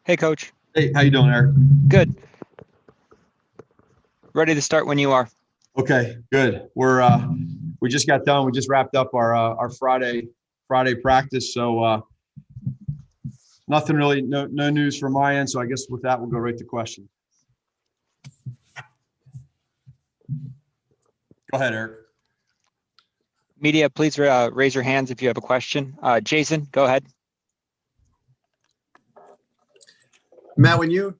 Hey, Coach. Hey, how you doing, Eric? Good. Ready to start when you are. Okay, good. We just got done. We just wrapped up our Friday practice. So nothing really, no news from my end. So I guess with that, we'll go right to questions. Go ahead, Eric. Media, please raise your hands if you have a question. Jason, go ahead. Matt, when you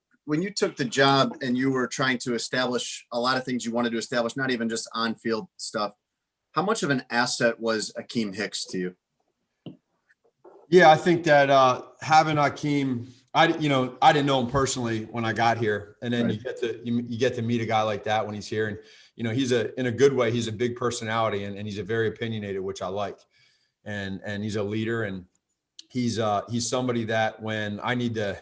took the job and you were trying to establish a lot of things you wanted to establish, not even just on-field stuff, how much of an asset was Akiem Hicks to you? Yeah, I think that having Akiem, I didn't know him personally when I got here, and then Right. you get to meet a guy like that when he's here, and he's in a good way. He's a big personality, and he's a very opinionated, which I like, and he's a leader, and he's somebody that when I need to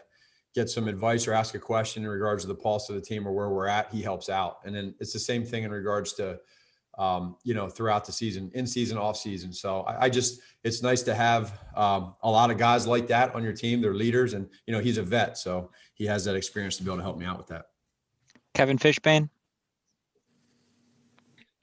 get some advice or ask a question in regards to the pulse of the team or where we're at, he helps out. And then it's the same thing in regards to, throughout the season, in season, off season. So it's nice to have a lot of guys like that on your team. They're leaders, and, he's a vet, so he has that experience to be able to help me out with that. Kevin Fishbane.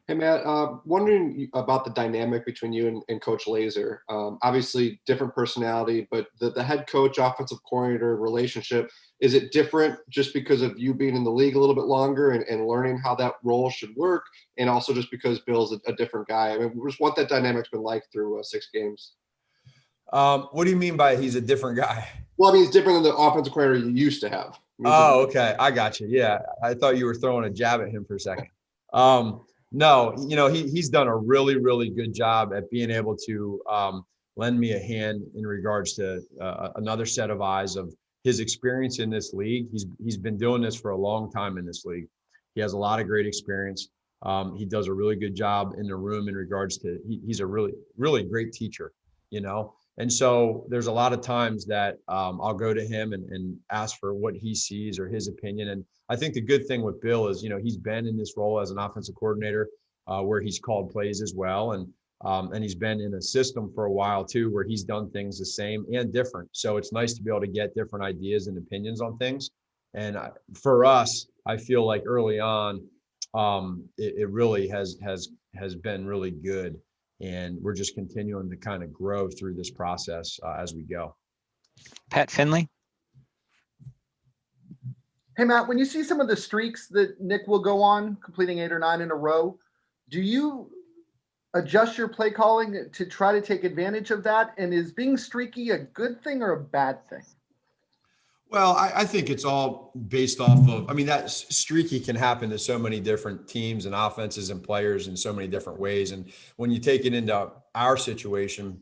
Hey, Matt, wondering about the dynamic between you and Coach Laser. Obviously, different personality, but the head coach, offensive coordinator relationship, is it different just because of you being in the league a little bit longer and learning how that role should work, and also just because Bill's a different guy? I mean, just what that dynamic's been like through 6 games. What do you mean by he's a different guy? Well, I mean, it's different than the offensive coordinator you used to have. Oh, okay. I got you. Yeah. I thought you were throwing a jab at him for a second. No, he's done a really, really good job at being able to lend me a hand in regards to another set of eyes of his experience in this league. He's been doing this for a long time in this league. He has a lot of great experience. He does a really good job in the room in regards to he's a really, really great teacher, And so there's a lot of times that I'll go to him and ask for what he sees or his opinion. And I think the good thing with Bill is, he's been in this role as an offensive coordinator where he's called plays as well. And he's been in a system for a while too, where he's done things the same and different. So it's nice to be able to get different ideas and opinions on things. And for us, I feel like early on, it really has been really good. And we're just continuing to kind of grow through this process as we go. Pat Finley. Hey, Matt, when you see some of the streaks that Nick will go on, completing 8 or 9 in a row, do you adjust your play calling to try to take advantage of that? And is being streaky a good thing or a bad thing? Well, I think it's all based off of, that streaky can happen to so many different teams and offenses and players in so many different ways. And when you take it into our situation,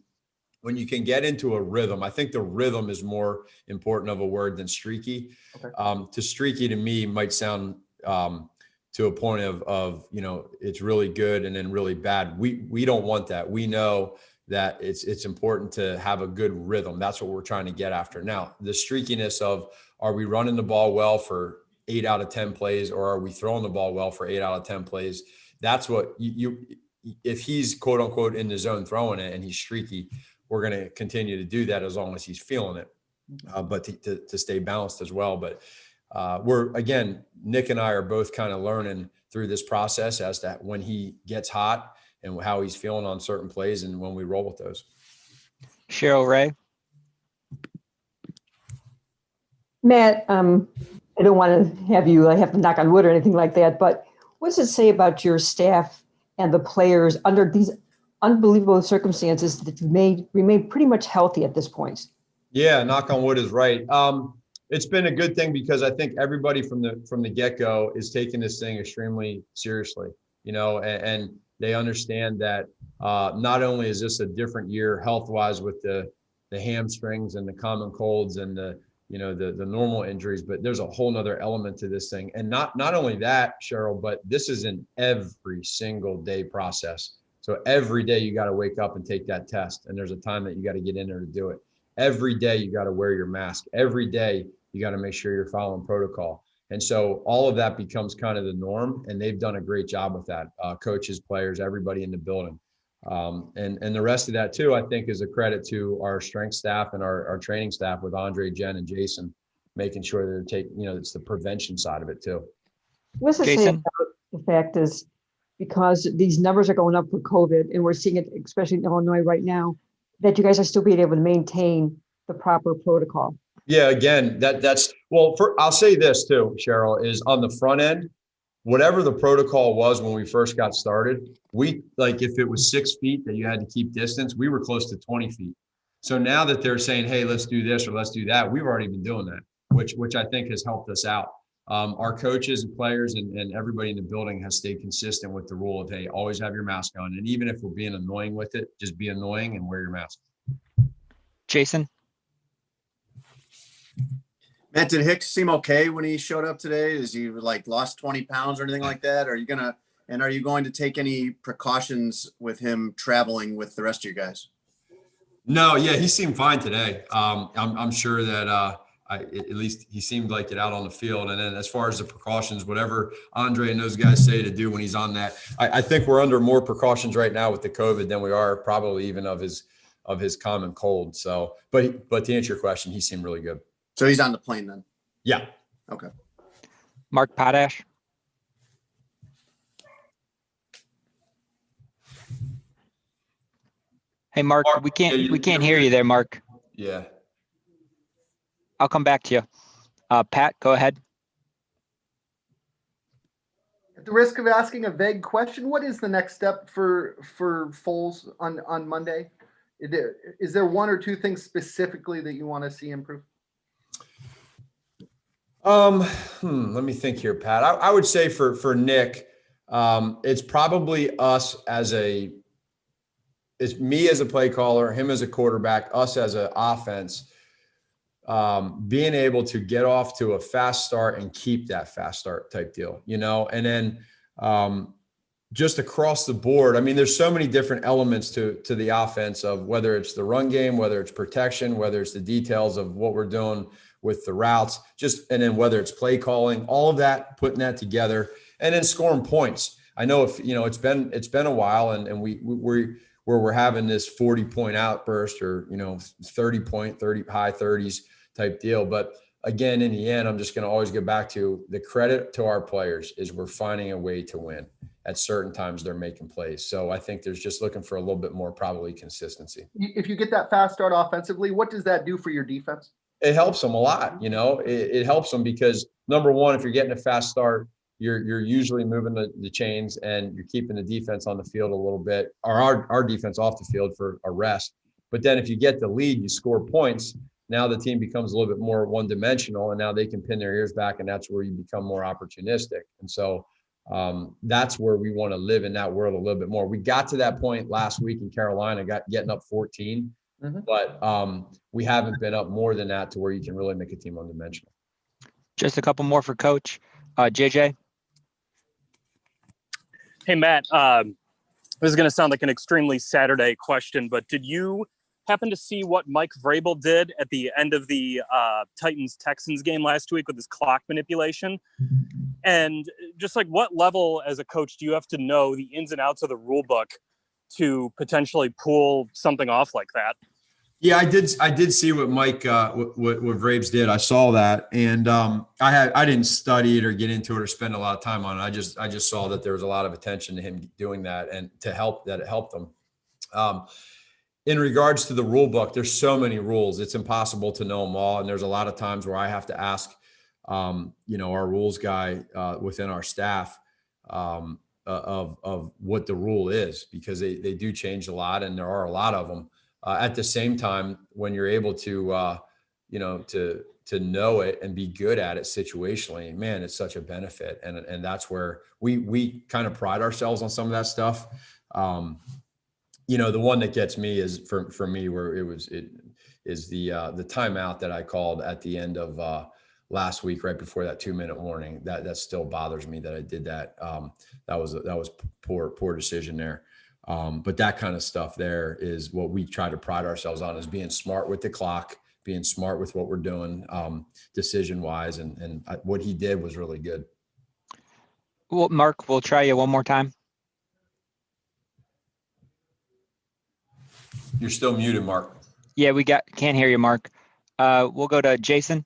when you can get into a rhythm, I think the rhythm is more important of a word than streaky. Okay. To streaky to me might sound to a point of it's really good and then really bad. We don't want that. We know that it's important to have a good rhythm. That's what we're trying to get after. Now, the streakiness of, are we running the ball well for 8 out of 10 plays, or are we throwing the ball well for 8 out of 10 plays? That's what if he's quote unquote in the zone throwing it and he's streaky, we're going to continue to do that as long as he's feeling it, but to stay balanced as well. But Nick and I are both kind of learning through this process as to when he gets hot and how he's feeling on certain plays and when we roll with those. Cheryl Ray. Matt, I don't want to have you have to knock on wood or anything like that, but what does it say about your staff and the players under these unbelievable circumstances that you remain pretty much healthy at this point? Yeah, knock on wood is right. It's been a good thing because I think everybody from the get-go is taking this thing extremely seriously, and they understand that not only is this a different year health-wise with the hamstrings and the common colds and the normal injuries, but there's a whole nother element to this thing. And not only that, Cheryl, but this is an every single day process. So every day you got to wake up and take that test. And there's a time that you got to get in there to do it. Every day you got to wear your mask. Every day you got to make sure you're following protocol. And so all of that becomes kind of the norm. And they've done a great job with that. Coaches, players, everybody in the building. And the rest of that too, I think, is a credit to our strength staff and our training staff with Andre, Jen, and Jason, making sure they're taking, it's the prevention side of it too. What's to say Jason? about the fact is because these numbers are going up with COVID and we're seeing it, especially in Illinois right now, that you guys are still being able to maintain the proper protocol? Yeah, again, I'll say this too, Cheryl, is on the front end, whatever the protocol was when we first got started, if it was 6 feet that you had to keep distance, we were close to 20 feet. So now that they're saying, hey, let's do this or let's do that, we've already been doing that, which I think has helped us out. Our coaches and players and everybody in the building has stayed consistent with the rule of, hey, always have your mask on. And even if we're being annoying with it, just be annoying and wear your mask. Jason? Matt, did Hicks seem okay when he showed up today? Is he lost 20 pounds or anything like that? Are you going to take any precautions with him traveling with the rest of you guys? No, yeah, he seemed fine today. I'm sure that at least he seemed like it out on the field. And then as far as the precautions, whatever Andre and those guys say to do when he's on that, I think we're under more precautions right now with the COVID than we are probably even of his common cold. So, but to answer your question, he seemed really good. So he's on the plane then? Yeah. Okay. Mark Potash? Hey, Mark, we can't hear you there, Mark. Yeah. I'll come back to you. Pat, go ahead. At the risk of asking a vague question, what is the next step for Foles on Monday? Is there one or two things specifically that you want to see improve? Let me think here, Pat. I would say for Nick, it's probably it's me as a play caller, him as a quarterback, us as an offense, being able to get off to a fast start and keep that fast start type deal, and then just across the board. I mean, there's so many different elements to the offense of whether it's the run game, whether it's protection, whether it's the details of what we're doing with the routes, and then whether it's play calling, all of that, putting that together, and then scoring points. I know if it's been a while, and we're having this 40-point outburst or 30-point, high 30s type deal. But again, in the end, I'm just going to always get back to the credit to our players is we're finding a way to win. At certain times, they're making plays. So I think there's just looking for a little bit more probably consistency. If you get that fast start offensively, what does that do for your defense? It helps them a lot. It helps them because number one, if you're getting a fast start, you're usually moving the chains and you're keeping the defense on the field a little bit, or our defense off the field for a rest. But then if you get the lead, you score points. Now the team becomes a little bit more one-dimensional, and now they can pin their ears back, and that's where you become more opportunistic. And so that's where we want to live in that world a little bit more. We got to that point last week in Carolina, getting up 14. But we haven't been up more than that to where you can really make a team one-dimensional. Just a couple more for Coach. JJ? Hey, Matt, this is going to sound like an extremely Saturday question, but did you happen to see what Mike Vrabel did at the end of the Titans-Texans game last week with his clock manipulation? And just what level as a coach do you have to know the ins and outs of the rule book to potentially pull something off like that? Yeah, I did see what Mike, what Vrabes did. I saw that, and I didn't study it or get into it or spend a lot of time on it. I just saw that there was a lot of attention to him doing that, and it helped them. In regards to the rule book, there's so many rules; it's impossible to know them all, and there's a lot of times where I have to ask, our rules guy within our staff of what the rule is, because they do change a lot, and there are a lot of them. At the same time, when you're able to, to know it and be good at it situationally, man, it's such a benefit. And that's where we kind of pride ourselves on some of that stuff. The one that gets me is for me where it is the timeout that I called at the end of last week, right before that 2-minute warning. That still bothers me that I did that. That was poor decision there. But that kind of stuff there is what we try to pride ourselves on, is being smart with the clock, being smart with what we're doing, decision wise. And what he did was really good. Well, Mark, we'll try you one more time. You're still muted, Mark. Yeah, can't hear you, Mark. We'll go to Jason.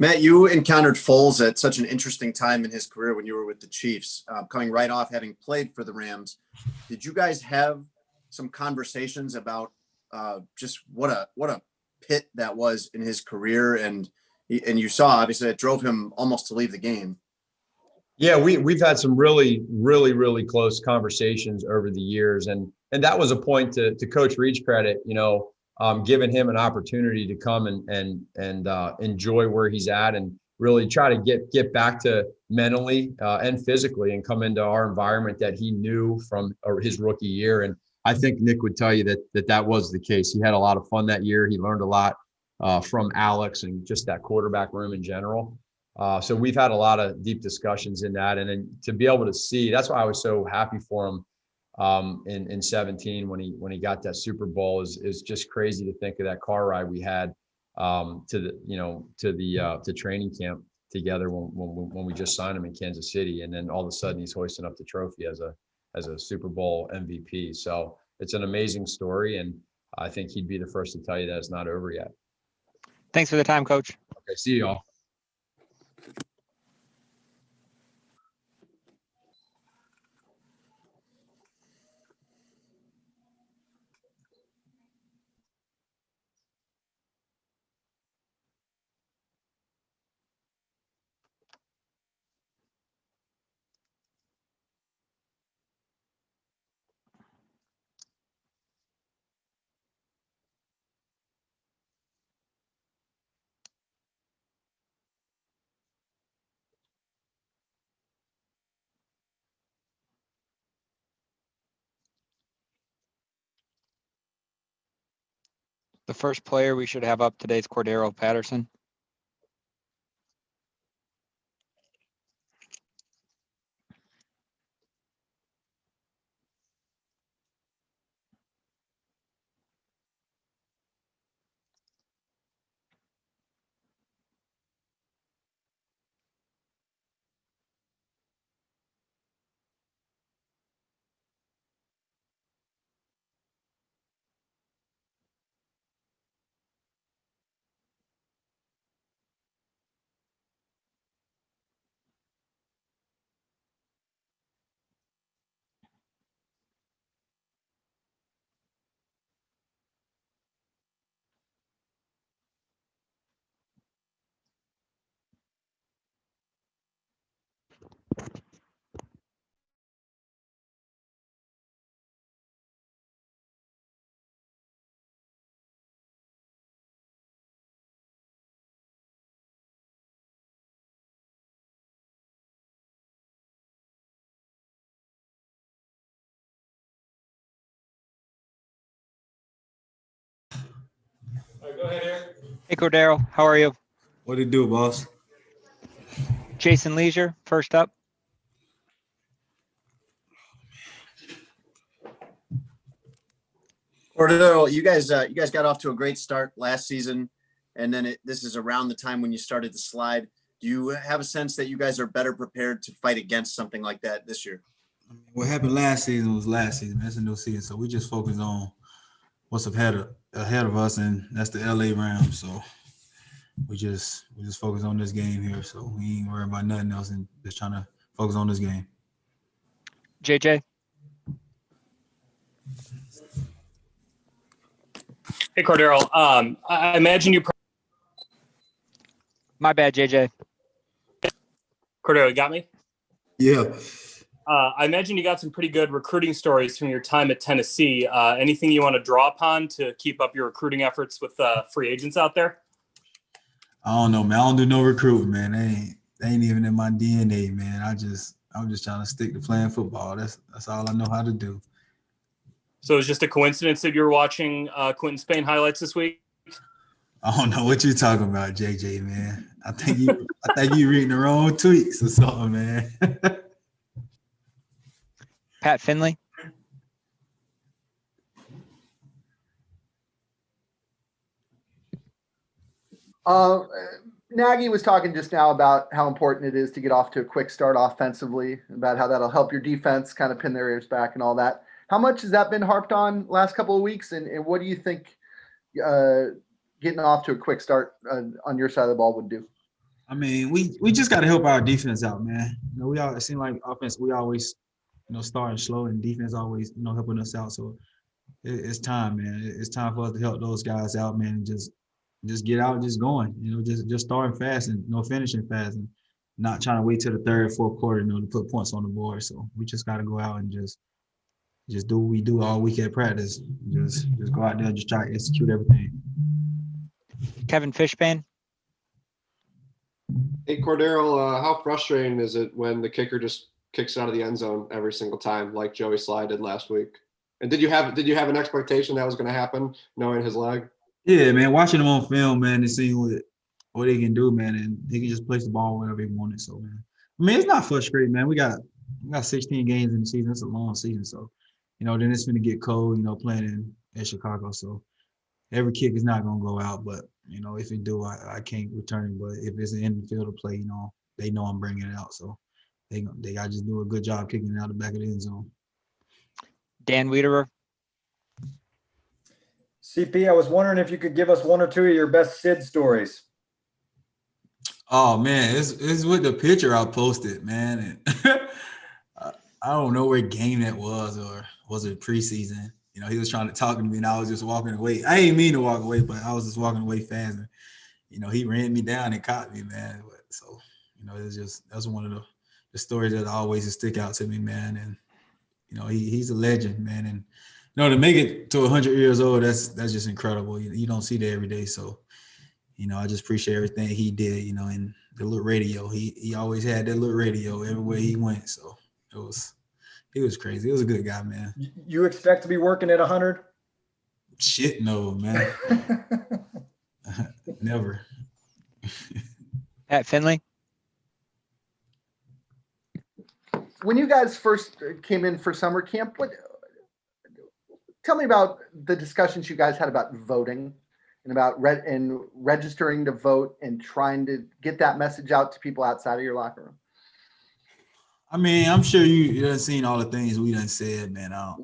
Matt, you encountered Foles at such an interesting time in his career when you were with the Chiefs, coming right off having played for the Rams. Did you guys have some conversations about just what a pit that was in his career? And you saw, obviously, it drove him almost to leave the game. Yeah, we've had some really, really, really close conversations over the years, and that was a point to Coach Reed's credit, giving him an opportunity to come and enjoy where he's at and really try to get back to mentally and physically and come into our environment that he knew from his rookie year. And I think Nick would tell you that was the case. He had a lot of fun that year. He learned a lot from Alex and just that quarterback room in general. So we've had a lot of deep discussions in that. And then to be able to see, that's why I was so happy for him in 17 when he got that Super Bowl is just crazy to think of that car ride we had to training camp together when we just signed him in Kansas City. And then all of a sudden he's hoisting up the trophy as a Super Bowl MVP. So it's an amazing story. And I think he'd be the first to tell you that it's not over yet. Thanks for the time, Coach. Okay, see y'all. The first player we should have up today is Cordero Patterson. Go ahead, Eric. Hey, Cordero, how are you? What do you do, boss? Jason Leisure, first up. Cordero, you guys got off to a great start last season, and then this is around the time when you started to slide. Do you have a sense that you guys are better prepared to fight against something like that this year? What happened last season was last season. That's a new season, so we just focus on what's ahead of us, and that's the LA Rams. So we just focus on this game here. So we ain't worried about nothing else, and just trying to focus on this game. JJ. Hey, Cordero. I imagine you. My bad, JJ. Cordero, you got me? Yeah. I imagine you got some pretty good recruiting stories from your time at Tennessee. Anything you want to draw upon to keep up your recruiting efforts with free agents out there? I don't know, man. I don't do no recruiting, man. They ain't even in my DNA, man. I'm just trying to stick to playing football. That's all I know how to do. So it's just a coincidence that you're watching Quentin Spain highlights this week? I don't know what you're talking about, JJ, man. I think you reading the wrong tweets or something, man. Pat Finley. Nagy was talking just now about how important it is to get off to a quick start offensively, about how that'll help your defense kind of pin their ears back and all that. How much has that been harped on last couple of weeks? And what do you think getting off to a quick start on your side of the ball would do? I mean, we just got to help our defense out, man. It seems like offense, we always, starting slow, and defense always, helping us out. So it's time, man. It's time for us to help those guys out, man, and just get out, just going, just starting fast and finishing fast, and not trying to wait till the third, fourth quarter, to put points on the board. So we just got to go out and just do what we do all week at practice. Just go out there and just try to execute everything. Kevin Fishbane. Hey Cordero, how frustrating is it when the kicker just kicks out of the end zone every single time, like Joey Sly did last week? And did you have an expectation that was going to happen, knowing his leg? Yeah, man. Watching him on film, man, and seeing what he can do, man, and he can just place the ball wherever he wanted. So, man, I mean, it's not frustrating, man. We got 16 games in the season. It's a long season, so then it's going to get cold, playing in Chicago. So every kick is not going to go out, but if it do, I can't return it. But if it's in the field of play, they know I'm bringing it out. So they got to just do a good job kicking it out the back of the end zone. Dan Wiederer. CP, I was wondering if you could give us one or two of your best Sid stories. Oh man, it's with the picture I posted, man. And I don't know what game that was, or was it preseason? He was trying to talk to me, and I was just walking away. I didn't mean to walk away, but I was just walking away fast. And, he ran me down and caught me, man. So, that's one of the stories that always stick out to me, man. And, he's a legend, man. And, to make it to 100 years old, that's just incredible. You don't see that every day. So, I just appreciate everything he did, and the little radio. He always had that little radio everywhere he went. So he was crazy. He was a good guy, man. You expect to be working at 100? Shit, no, man. Never. Pat Finley. When you guys first came in for summer camp, tell me about the discussions you guys had about voting and about registering to vote and trying to get that message out to people outside of your locker room. I mean, I'm sure you done seen all the things we done said, man. I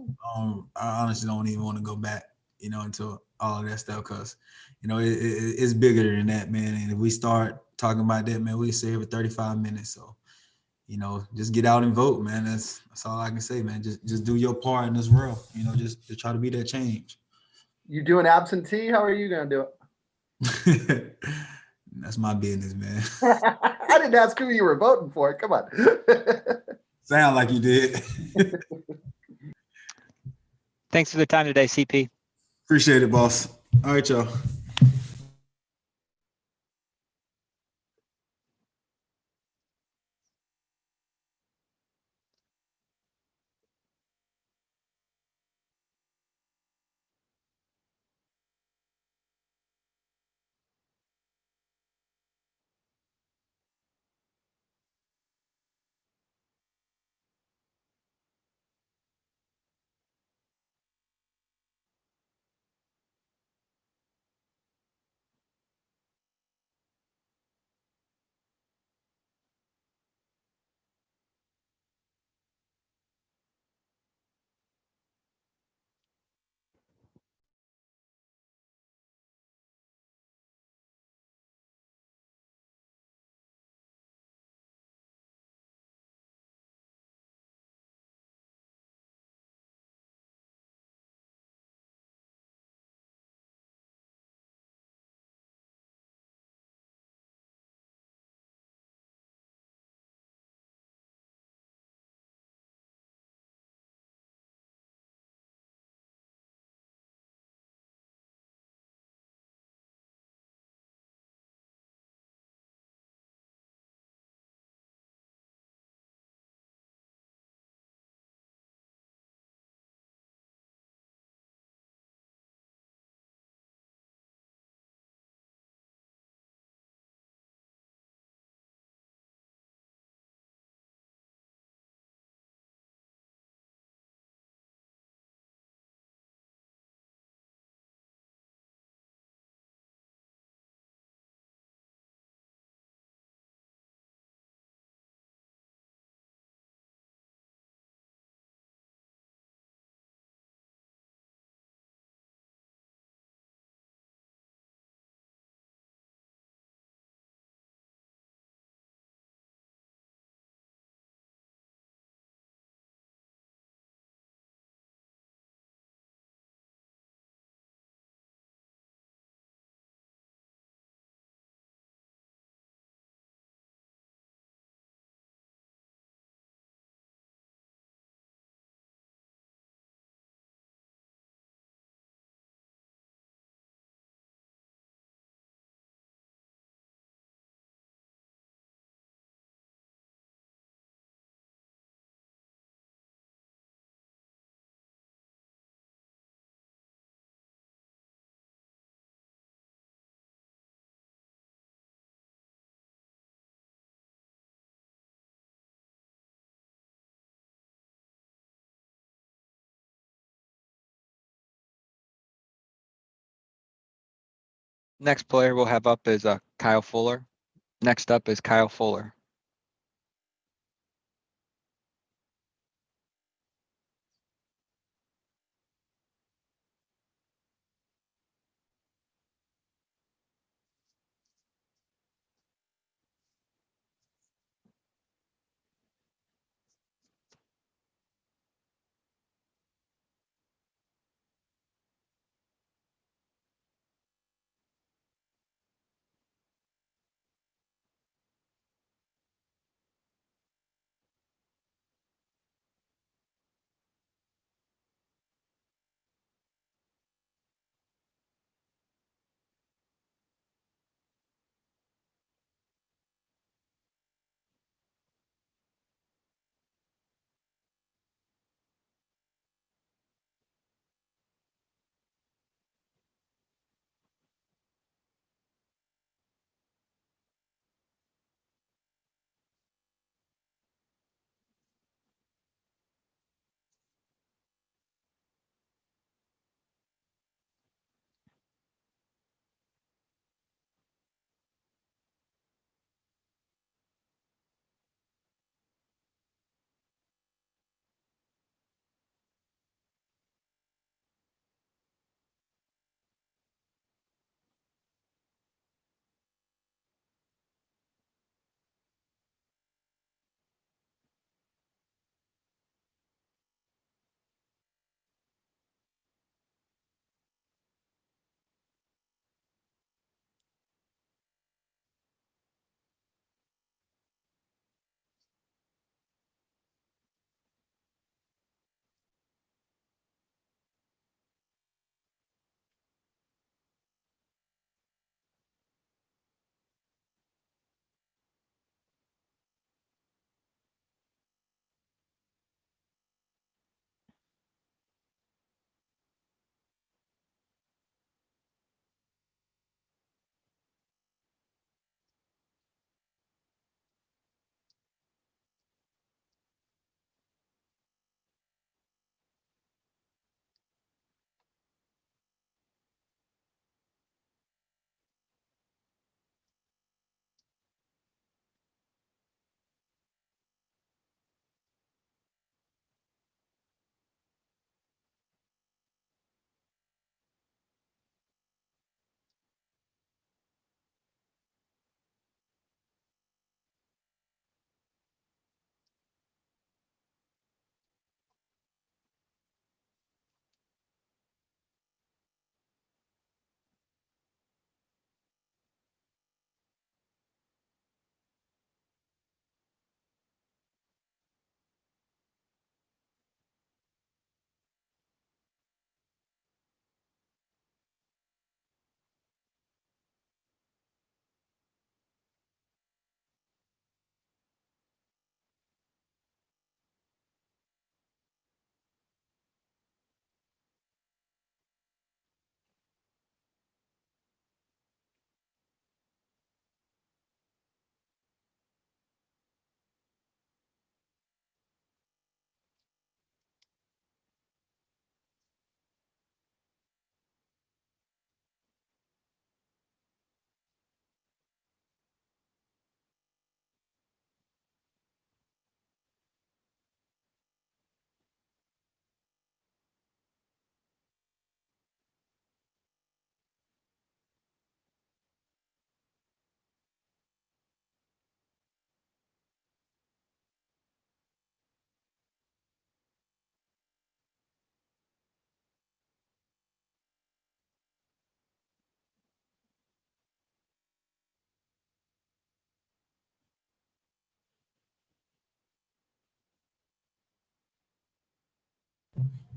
honestly don't even want to go back, into all of that stuff, because, it's bigger than that, man. And if we start talking about that, man, we say every 35 minutes. So, just get out and vote, man. That's all I can say, man. Just do your part in this world, just to try to be that change. You do an absentee? How are you going to do it? That's my business, man. I didn't ask who you were voting for. Come on. Sound like you did. Thanks for the time today, CP. Appreciate it, boss. All right, y'all. Next player we'll have up is Kyle Fuller. Next up is Kyle Fuller.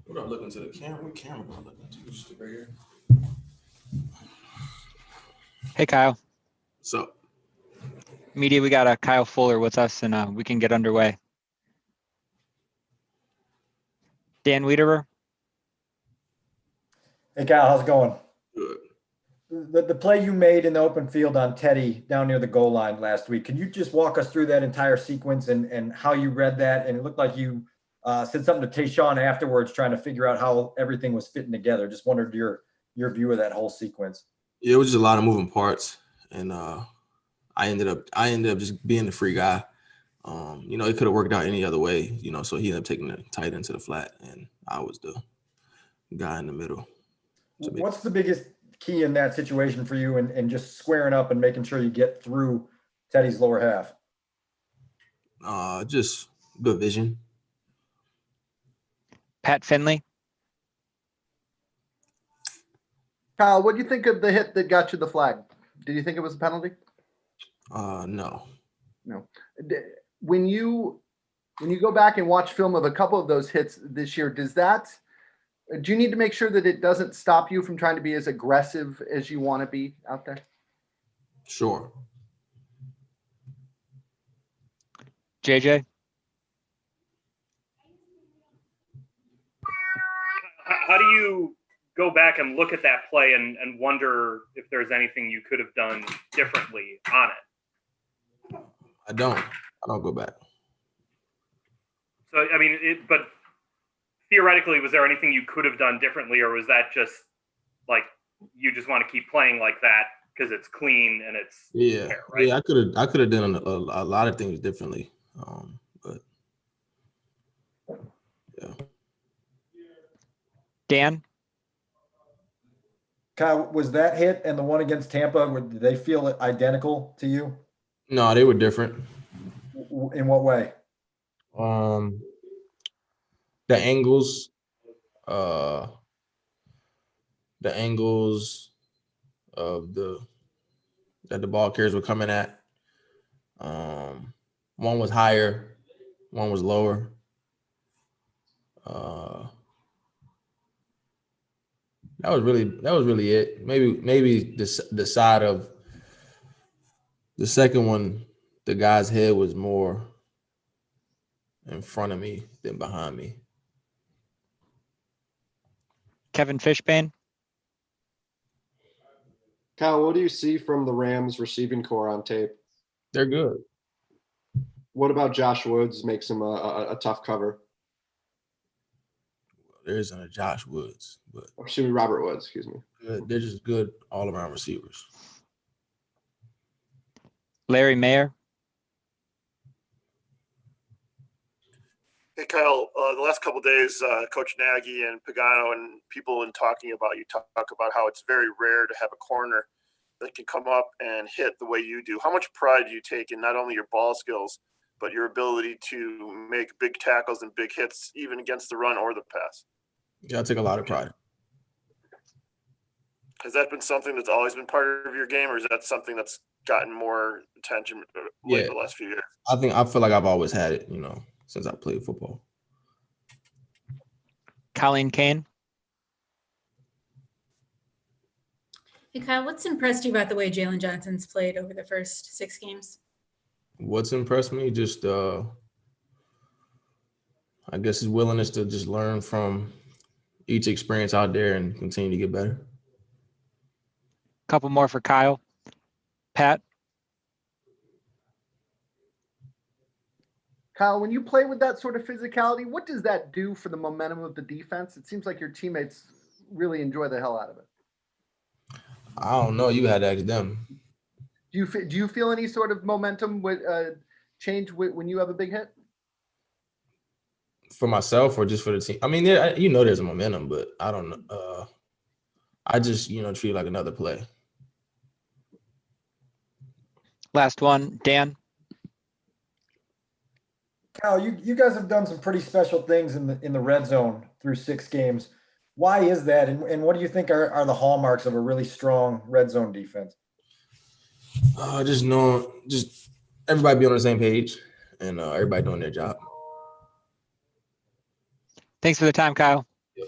What I'm looking to the camera? What camera am I looking to? Just right here. Hey, Kyle. What's up? Media, we got Kyle Fuller with us, and we can get underway. Dan Wiederer. Hey Kyle, how's it going? Good. The play you made in the open field on Teddy down near the goal line last week, can you just walk us through that entire sequence and how you read that? And it looked like you said something to Tayshaun afterwards, trying to figure out how everything was fitting together. Just wondered your view of that whole sequence. Yeah, it was just a lot of moving parts, and I ended up just being the free guy. It could have worked out any other way, so he ended up taking the tight end to the flat, and I was the guy in the middle. What's the biggest key in that situation for you and just squaring up and making sure you get through Teddy's lower half? Just good vision. Pat Finley. Kyle, what do you think of the hit that got you the flag? Did you think it was a penalty? No. No. When you go back and watch film of a couple of those hits this year, do you need to make sure that it doesn't stop you from trying to be as aggressive as you want to be out there? Sure. JJ. How do you go back and look at that play and wonder if there's anything you could have done differently on it? I don't go back. So, I mean, but theoretically, was there anything you could have done differently, or was that just like you just want to keep playing like that because it's clean and it's fair, right? Yeah, I could have done a lot of things differently, but yeah. Dan. Kyle, was that hit and the one against Tampa, did they feel identical to you? No, they were different. In what way? The angles, of that the ball carriers were coming at. One was higher, one was lower. That was really it. Maybe the side of the second one, the guy's head was more in front of me than behind me. Kevin Fishbane. Kyle, what do you see from the Rams receiving core on tape? They're good. What about Josh Woods makes him a tough cover? There isn't a Josh Woods, but Excuse me, Robert Woods, excuse me. they're just good all-around receivers. Larry Mayer. Hey, Kyle, the last couple of days, Coach Nagy and Pagano and people in talking about you talk about how it's very rare to have a corner that can come up and hit the way you do. How much pride do you take in not only your ball skills, but your ability to make big tackles and big hits, even against the run or the pass? Yeah, I take a lot of pride. Has that been something that's always been part of your game, or is that something that's gotten more attention the last few years? I feel like I've always had it, since I played football. Colleen Kane. Hey, Kyle, what's impressed you about the way Jalen Johnson's played over the first 6 games? What's impressed me? Just, I guess his willingness to just learn from each experience out there and continue to get better. Couple more for Kyle. Pat. Kyle, when you play with that sort of physicality, what does that do for the momentum of the defense? It seems like your teammates really enjoy the hell out of it. I don't know. You had to ask them. Do you feel any sort of momentum with change when you have a big hit? For myself or just for the team? I mean, there's a momentum, but I don't know. I just, treat it like another play. Last one, Dan. Kyle, you guys have done some pretty special things in the red zone through 6 games. Why is that? And what do you think are the hallmarks of a really strong red zone defense? Just everybody be on the same page and everybody doing their job. Thanks for the time, Kyle. Yep.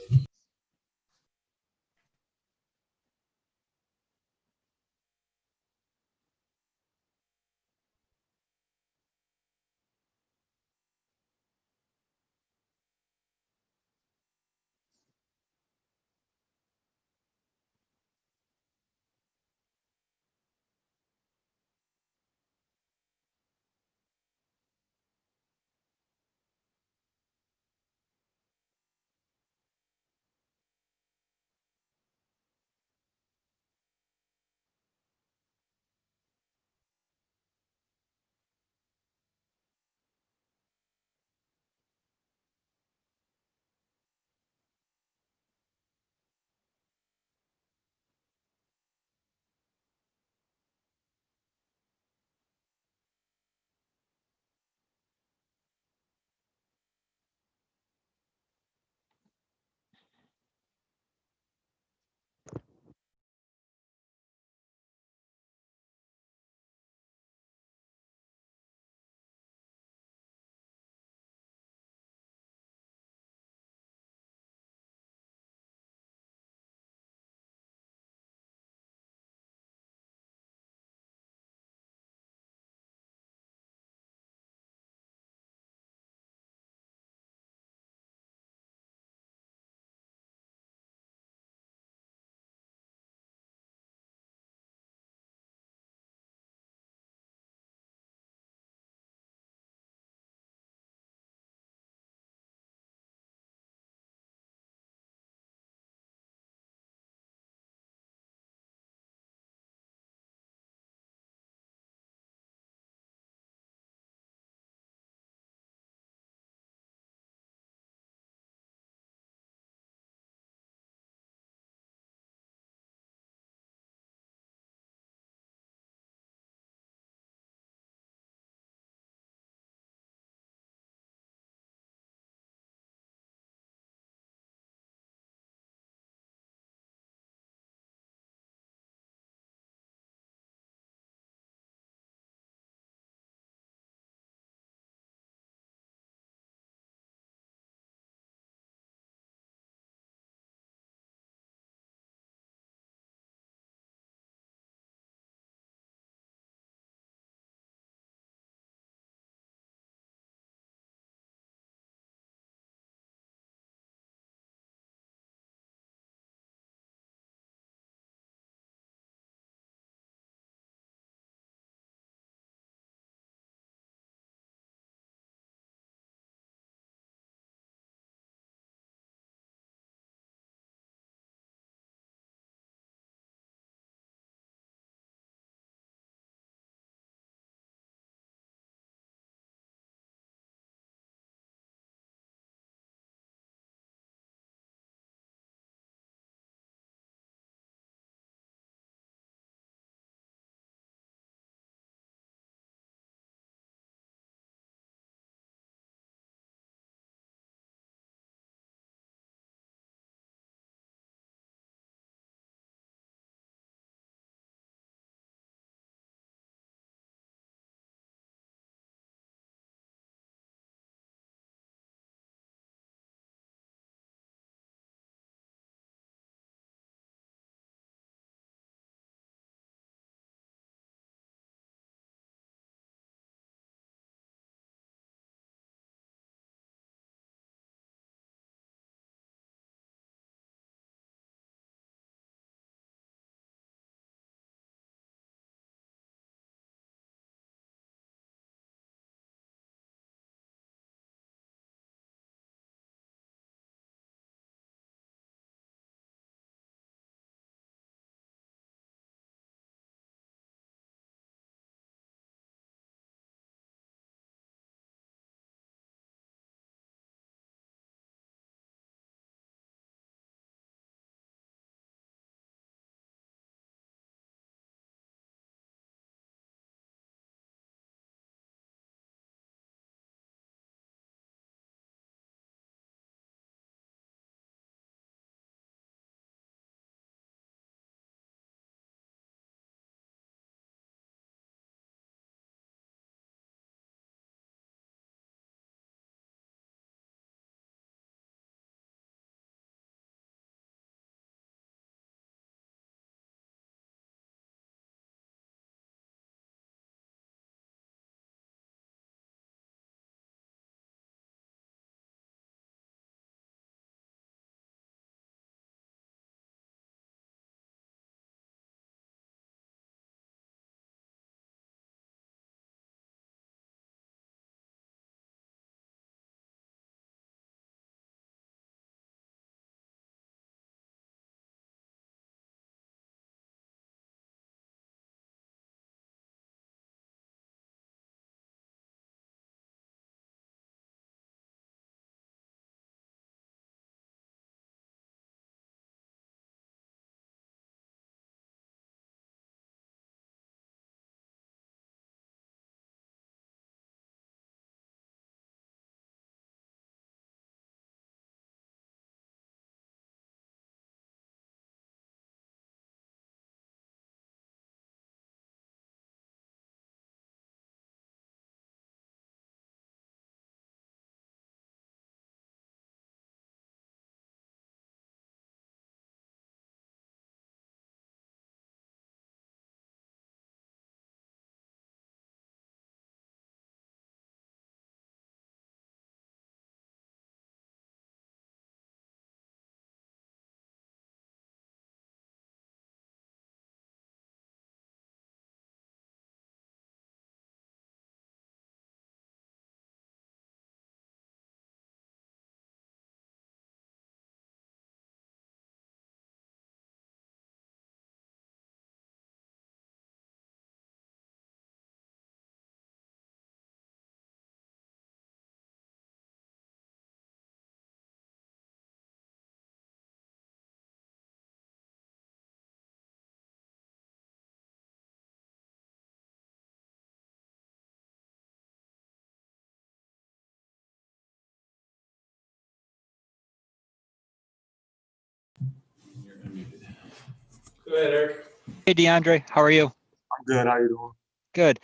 Go ahead, Eric. Hey, DeAndre, how are you? I'm good. How you doing? Good.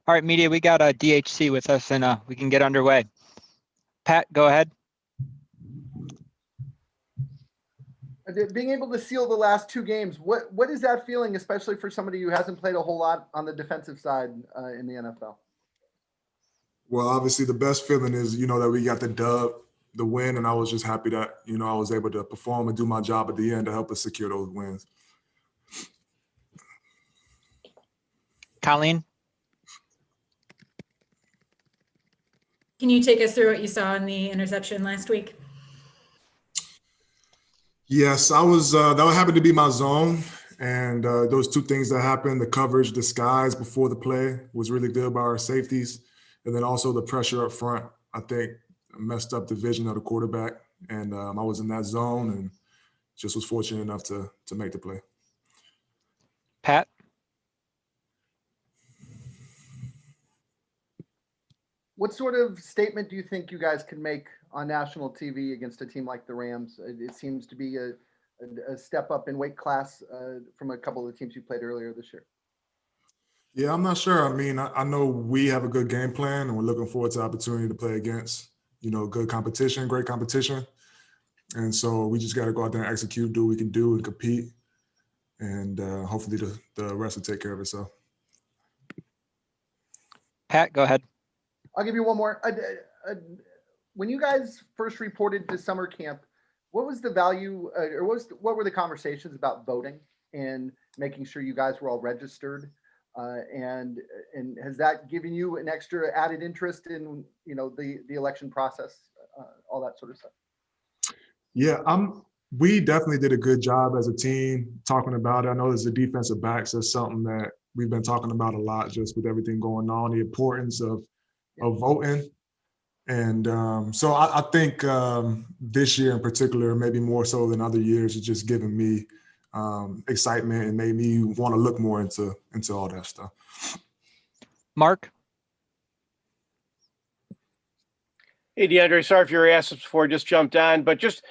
All right, media, we got a DHC with us and we can get underway. Pat, go ahead. Being able to seal the last two games, what is that feeling, especially for somebody who hasn't played a whole lot on the defensive side in the NFL? Well, obviously the best feeling is, that we got the win, and I was just happy that, I was able to perform and do my job at the end to help us secure those wins. Colleen? Can you take us through what you saw in the interception last week? Yes, that happened to be my zone. And those two things that happened, the coverage, the skies before the play was really good by our safeties. And then also the pressure up front, I think messed up the vision of the quarterback. And I was in that zone and just was fortunate enough to make the play. Pat? What sort of statement do you think you guys can make on national TV against a team like the Rams? It seems to be a step up in weight class from a couple of the teams you played earlier this year. Yeah, I'm not sure. I mean, I know we have a good game plan, and we're looking forward to the opportunity to play against, good competition, great competition. And so we just got to go out there and execute, do what we can do, and compete. And hopefully the rest will take care of itself. Pat, go ahead. I'll give you one more. When you guys first reported to summer camp, what was the value or what were the conversations about voting and making sure you guys were all registered? And has that given you an extra added interest in, the election process, all that sort of stuff? Yeah, we definitely did a good job as a team talking about it. I know there's the defensive backs. That's something that we've been talking about a lot just with everything going on, the importance of voting. And so I think this year in particular, maybe more so than other years, it's just given me excitement and made me want to look more into all that stuff. Mark? Hey, DeAndre, sorry if you were asked this before, just jumped on, but just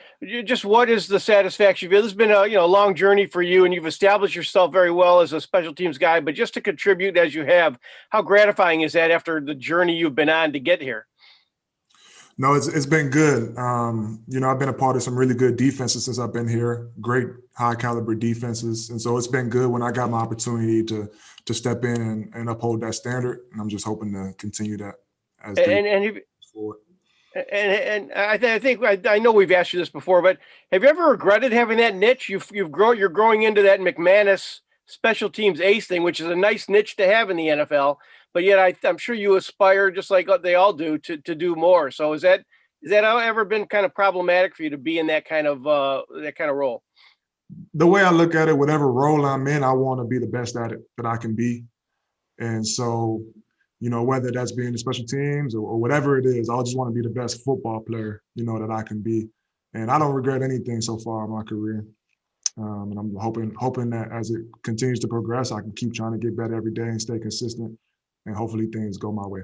what is the satisfaction? This has been a long journey for you, and you've established yourself very well as a special teams guy, but just to contribute as you have, how gratifying is that after the journey you've been on to get here? No, it's been good. I've been a part of some really good defenses since I've been here, great high caliber defenses. And so it's been good when I got my opportunity to step in and uphold that standard. And I'm just hoping to continue that as forward. And I think I know we've asked you this before, but have you ever regretted having that niche? You're growing into that McManus special teams ace thing, which is a nice niche to have in the NFL. But yet I'm sure you aspire, just like they all do, to do more. So is that ever been kind of problematic for you to be in that kind of role? The way I look at it, whatever role I'm in, I want to be the best at it that I can be. And so, whether that's being the special teams or whatever it is, I just want to be the best football player, that I can be. And I don't regret anything so far in my career. And I'm hoping that as it continues to progress, I can keep trying to get better every day and stay consistent. And hopefully things go my way.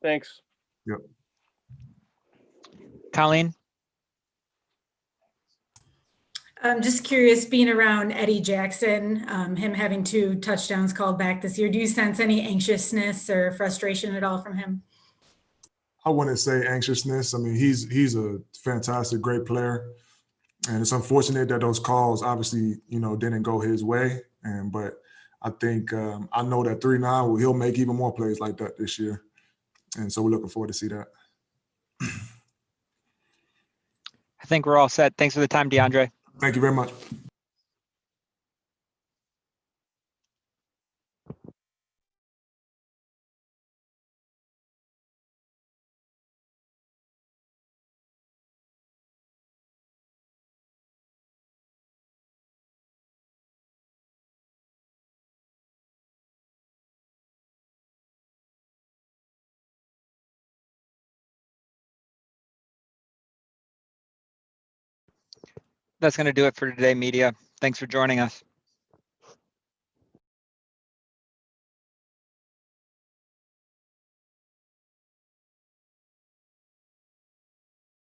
Thanks. Yep. Colleen? I'm just curious, being around Eddie Jackson, him having 2 touchdowns called back this year, do you sense any anxiousness or frustration at all from him? I wouldn't say anxiousness. I mean, he's a fantastic, great player. And it's unfortunate that those calls obviously, didn't go his way. But I think I know that 3-9, he'll make even more plays like that this year. And so we're looking forward to see that. I think we're all set. Thanks for the time, DeAndre. Thank you very much. That's going to do it for today, media. Thanks for joining us.